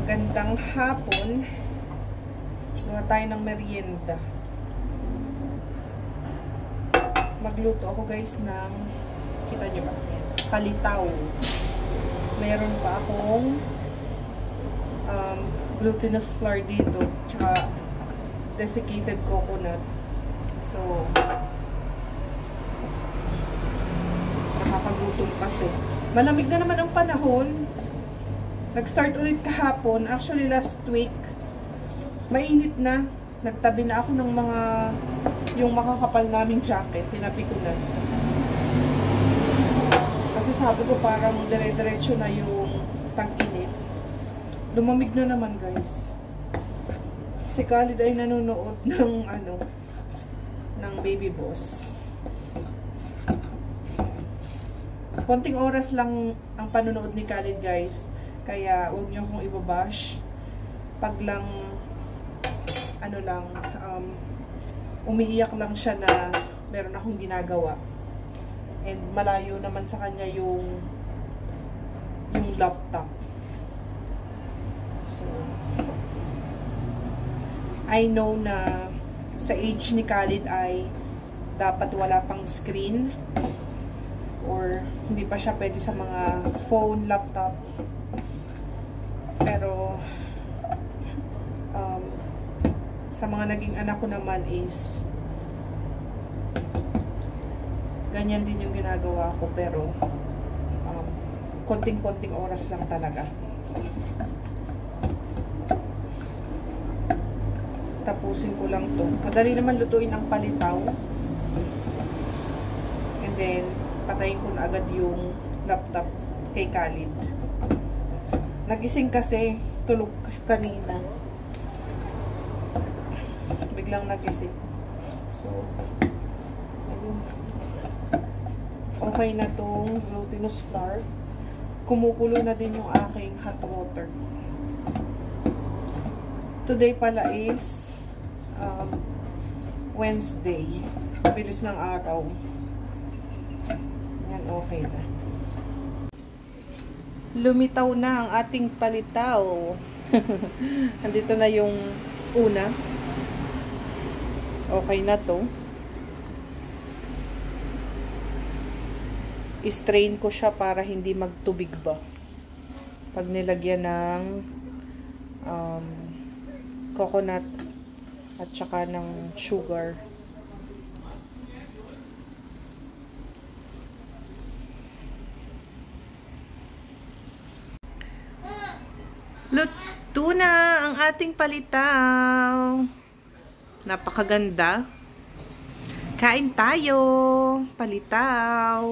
Magandang hapon. Gawa tayo ng merienda. Magluto ako guys ng, kita nyo ba? Palitaw. Meron pa akong glutinous flour dito. Tsaka desiccated coconut. So, nakakagutom kasi. Malamig na naman ang panahon. Nag-start ulit kahapon. Actually, last week, mainit na. Nagtabi na ako ng mga, yung makakapal naming jacket. Tinabi ko na. Kasi sabi ko parang dire-diretso na yung tag-init. Lumamig na naman, guys. Si Khalid ay nanonood ng, ng Baby Boss. Konting oras lang ang panonood ni Khalid, guys. Kaya, huwag niyo akong ibabash. Pag lang, umiiyak lang siya na meron akong ginagawa. And malayo naman sa kanya yung laptop. So, I know na sa age ni Khalid ay dapat wala pang screen or hindi pa siya pwede sa mga phone, laptop. Pero sa mga naging anak ko naman is ganyan din yung ginagawa ko, pero konting-konting oras lang talaga. Tapusin ko lang to. Madali naman lutuin ang palitaw. And then patayin ko na agad yung laptop kay Khalid. Nagising kasi, tulog kanina. Biglang nagising. So, ayun. Okay na tong glutinous flour. Kumukulo na din yung aking hot water. Today pala is Wednesday. Bilis ng araw. Yan, okay na. Lumitaw na ang ating palitaw. Andito na yung una. Okay na to. I-strain ko siya para hindi magtubig ba. Pag nilagyan ng coconut at saka ng sugar. Luto na ang ating palitaw. Napakaganda. Kain tayo. Palitaw.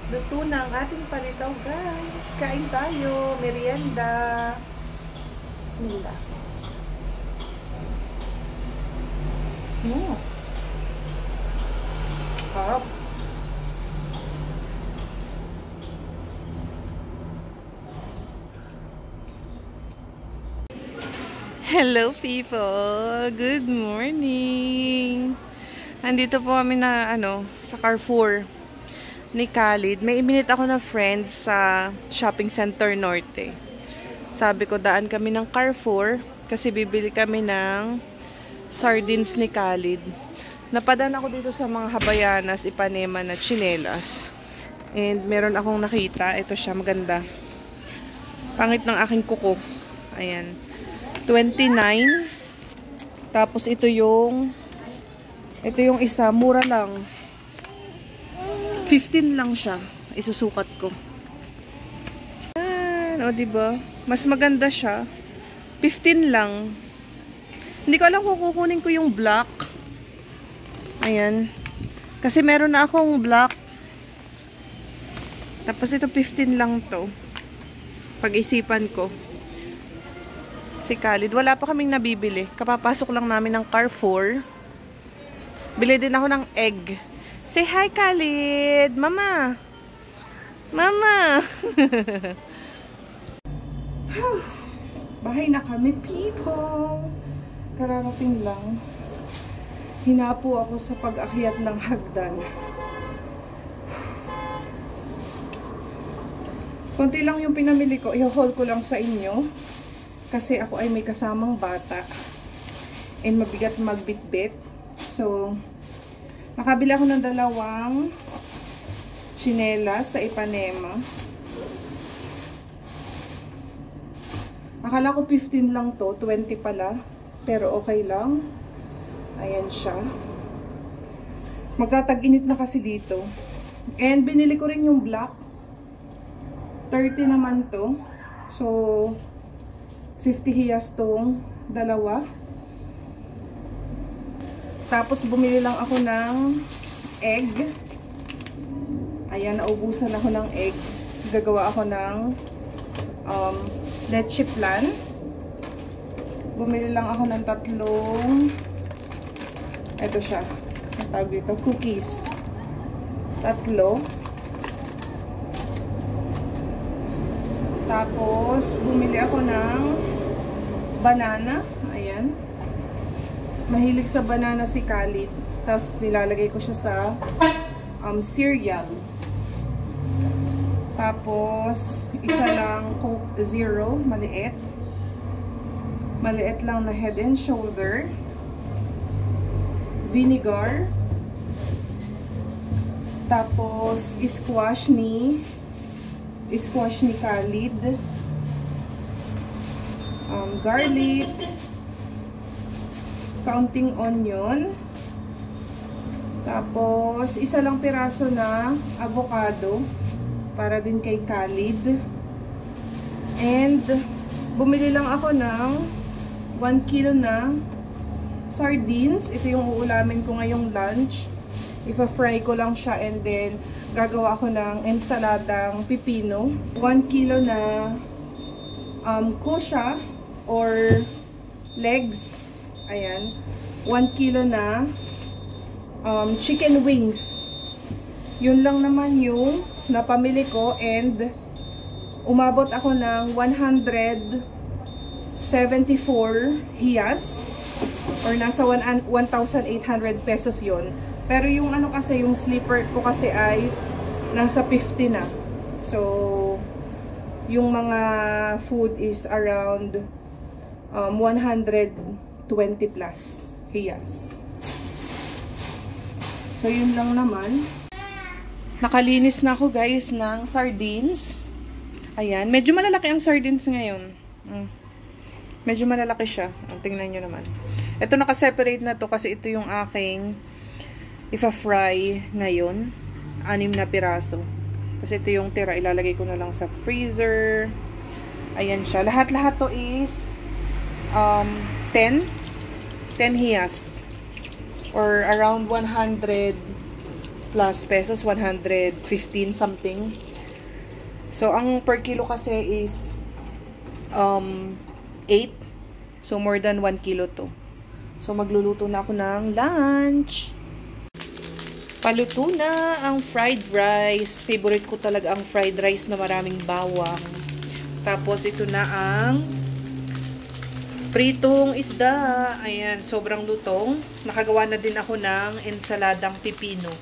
Luto na ang ating palitaw, guys. Kain tayo. Merienda. Bismillah. Harap. Hello people! Good morning! Andito po kami na sa Carrefour ni Khalid. May iminit ako na friend sa Shopping Center Norte. Sabi ko daan kami ng Carrefour kasi bibili kami ng sardines ni Khalid. Napadaan ako dito sa mga Habayanas, Ipanema na tsinelas. And meron akong nakita. Ito siya, maganda. Pangit ng aking kuko. Ayan. 29. Tapos ito yung isa, mura lang. 15 lang siya. Isusukat ko. O, diba? Mas maganda siya. 15 lang. Hindi ko alam kung kukunin ko yung black. Ayan. Kasi meron na akong black. Tapos ito 15 lang to. Pag-isipan ko. Si Khalid. Wala pa kaming nabibili. Kapapasok lang namin ng Carrefour. Bili din ako ng egg. Say hi, Khalid! Mama! Mama! Bahay na kami, people! Kararating lang. Hinapo ako sa pag-akyat ng hagdan. Konti lang yung pinamili ko. I-haul ko lang sa inyo. Kasi ako ay may kasamang bata. And mabigat magbitbit. So, nakabili ako ng dalawang tsinelas sa Ipanema. Akala ko 15 lang to. 20 pala. Pero okay lang. Ayan siya. Magtatag-init na kasi dito. And binili ko rin yung black. 30 naman to. So, 50 hiyas tong dalawa. Tapos, bumili lang ako ng egg. Ayan, naubusan ako ng egg. Gagawa ako ng leche flan. Bumili lang ako ng tatlong, ito siya, ang tawag dito, cookies. Tatlo. Tapos, bumili ako ng banana. Ayan. Mahilig sa banana si Khalid. Tapos, nilalagay ko siya sa cereal. Tapos, isa lang Coke Zero, maliit. Maliit lang na Head and Shoulder. Vinegar. Tapos, squash ni Khalid. Garlic. Counting onion. Tapos, isa lang piraso na avocado. Para din kay Khalid. And, bumili lang ako ng 1 kilo na sardines. Ito yung uulamin ko ngayong lunch. Ipa-fry ko lang siya and then gagawa ako ng ensaladang pipino. 1 kilo na kusha or legs. Ayan. 1 kilo na chicken wings. Yun lang naman yung napamili ko and umabot ako ng 174 hiyas or nasa 1,800 pesos yon. Pero yung ano kasi, yung sleeper ko kasi ay nasa 50 na. So, yung mga food is around 120 plus hiyas. So, yun lang naman. Nakalinis na ako guys ng sardines. Ayan. Medyo malalaki ang sardines ngayon. Medyo malalaki siya. Tingnan nyo naman. Ito naka-separate na to kasi ito yung aking ipa-fry ngayon. 6 na piraso. Kasi ito yung tira. Ilalagay ko na lang sa freezer. Ayan siya. Lahat-lahat to is 10 hiyas. Or around 100 plus pesos, 115 something. So, ang per kilo kasi is 8. So, more than 1 kilo to. So, magluluto na ako ng lunch. Paluto na ang fried rice. Favorite ko talaga ang fried rice na maraming bawang. Tapos, ito na ang pritong isda. Ayan, sobrang lutong. Nakagawa na din ako ng ensaladang pipino.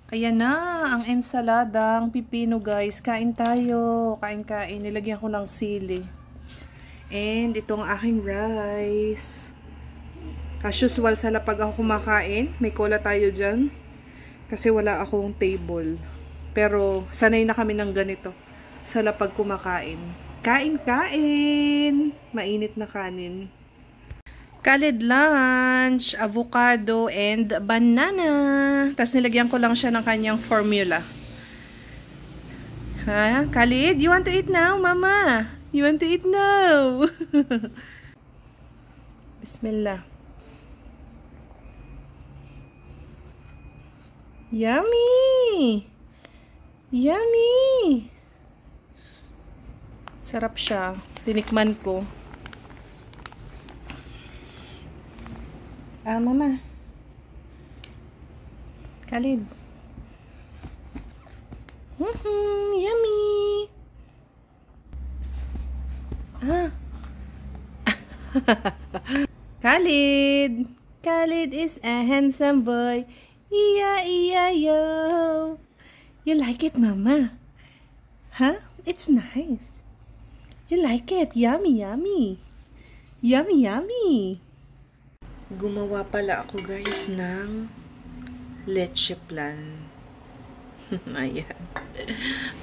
Ayan na, ang ensaladang pipino guys. Kain tayo. Kain-kain. Nilagyan ko ng sili. And itong aking rice. As usual, sa lapag ako kumakain. May cola tayo dyan. Kasi wala akong table. Pero sanay na kami ng ganito. Sa lapag kumakain. Kain-kain. Mainit na kanin. Khalid lunch, avocado, and banana. Tapos nilagyan ko lang siya ng kanyang formula. Ha? Khalid, you want to eat now, mama? You want to eat now? Bismillah. Yummy! Yummy! Sarap siya. Tinikman ko. Mama. Khalid. Yummy. Khalid. Khalid is a handsome boy. Iya, iya, yo. You like it, Mama? Huh? It's nice. You like it? Yummy, yummy. Yummy, yummy. Gumawa pala ako guys ng leche plan. Ayan.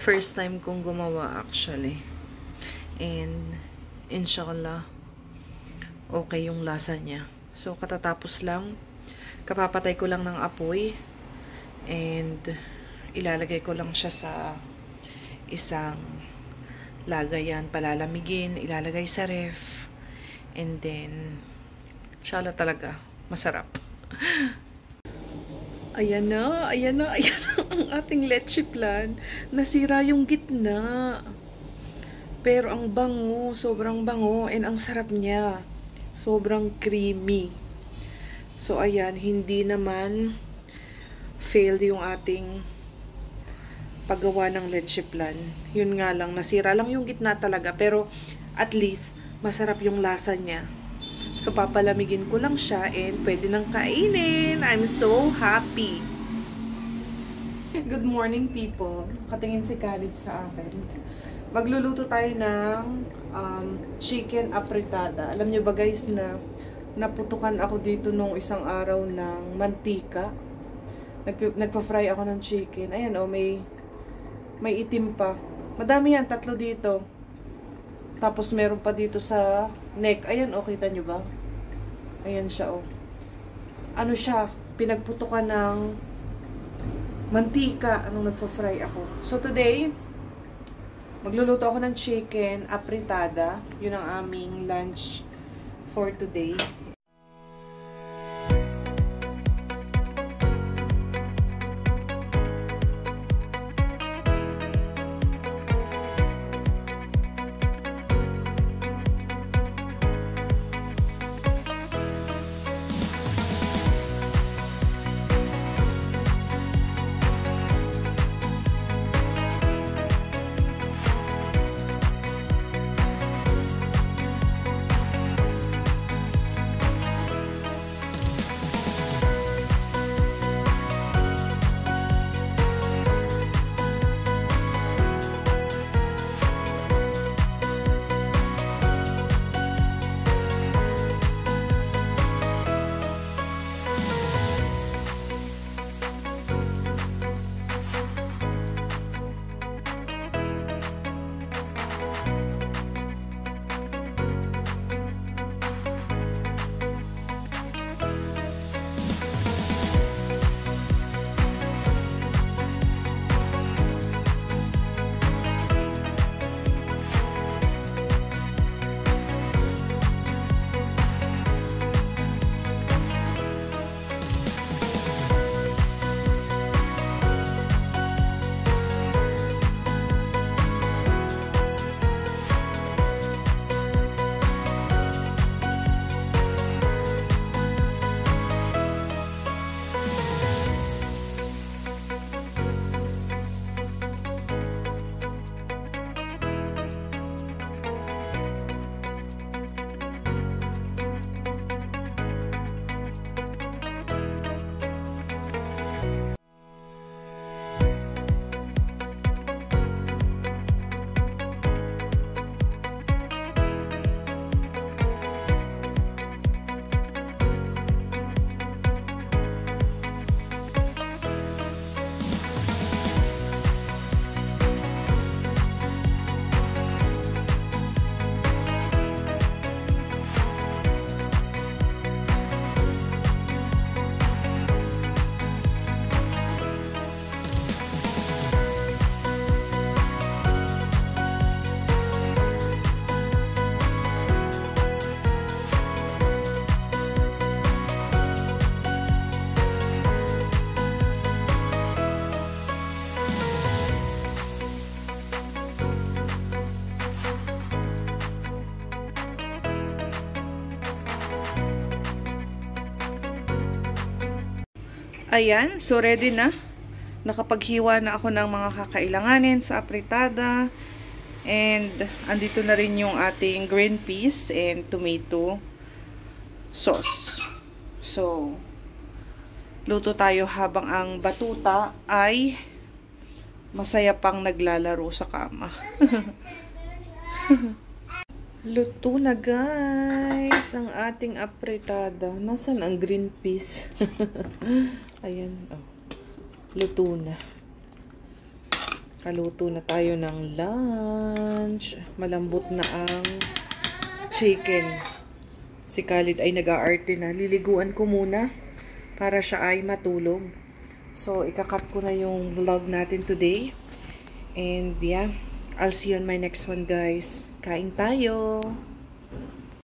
First time kong gumawa actually. And inshallah, okay yung lasa niya. So, katatapos lang. Kapapatay ko lang ng apoy. And ilalagay ko lang siya sa isang lagayan, palalamigin, ilalagay sa ref, and then inshallah talaga masarap. Ayan na ang ating leche plan. Nasira yung gitna, pero ang bango, sobrang bango, and ang sarap niya, sobrang creamy. So ayan, hindi naman failed yung ating paggawa ng leche plan. Yun nga lang, nasira lang yung gitna talaga, pero at least masarap yung lasa niya. So papalamigin ko lang siya and pwede nang kainin. I'm so happy. Good morning people. Katingin si Khalid sa akin. Magluluto tayo ng chicken apretada. Alam niyo ba guys na naputukan ako dito nung isang araw ng mantika. Nagpa-fry ako ng chicken. Ayan oh, may itim pa. Madami yan, 3 dito. Tapos meron pa dito sa neck. Ayan, oh, kita nyo ba? Ayan siya, oh. Ano siya? Pinagputukan ng mantika anong nagpa-fry ako. So today, magluluto ako ng chicken apretada. Yun ang aming lunch for today. Ayan, so ready na. Nakapaghiwa na ako ng mga kakailanganin sa apretada. And andito na rin yung ating green peas and tomato sauce. So, luto tayo habang ang batuta ay masaya pang naglalaro sa kama. Luto na guys ang ating apretada. Nasaan ang green peas? Ayan. Oh. Luto na. Kaluto na tayo ng lunch. Malambot na ang chicken. Si Khalid ay nag-aarte na. Liliguan ko muna para siya ay matulog. So, ikakat ko na yung vlog natin today. And yeah, I'll see you on my next one guys. Kain tayo!